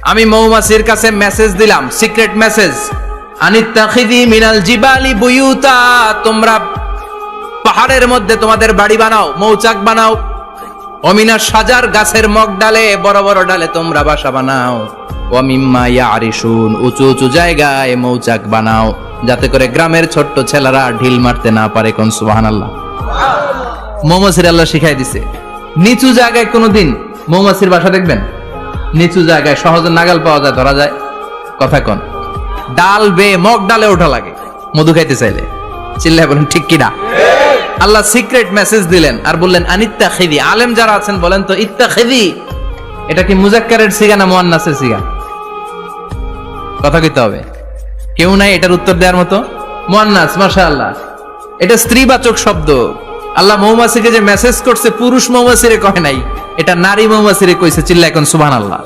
আমি মৌমাছির কাছে মেসেজ দিলাম, সিক্রেট মেসেজ, আনিত্তাখিদি মিনাল জিবালি বুয়ুতা, তোমরা পাহাড়ের মধ্যে তোমাদের বাড়ি বানাও, মৌচাক বানাও। অমিনা সাজার, গাছের মগ ডালে, বড় বড় ডালে তোমরা বাসা বানাও। ওয়ামিম্মা ইয়ারিশুন, উঁচু উঁচু জায়গায় মৌচাক বানাও, যাতে করে গ্রামের ছোট্ট ছেলেরা ঢিল মারতে না পারে। কোন সুবহানাল্লাহ। মৌমাছির আল্লাহ শিখাই দিছে। নিচু জায়গায় কোনোদিন মৌমাছির বাসা দেখবেন? নিচু জায়গায় সহজে নাগাল পাওয়া যায়, ধরা যায়। কথা কন, ডাল বেয়ে মগ ডালে ওঠা লাগে মধু খাইতে চাইলে। চিল্লায় বলেন ঠিক কিনা? আল্লাহ সিক্রেট মেসেজ দিলেন আর বললেন আনিত্তাখিদি। আলেম যারা আছেন বলেন তো, ইত্তাখিদি এটা কি মুজাক্কারের সিগা না মুয়ান্নাসের সিগা? কথা কইতে হবে। কেউ নাই এটার উত্তর দেওয়ার মতো। মুয়ান্নাস, মাশাআল্লাহ, এটা স্ত্রীবাচক শব্দ। আল্লাহ মৌমাছিকে যে মেসেজ করছে পুরুষ মৌমাছিরে কয় নাই, এটা নারী মৌমাছিরে কইছে। চিল্লায় কোন সুবহানাল্লাহ।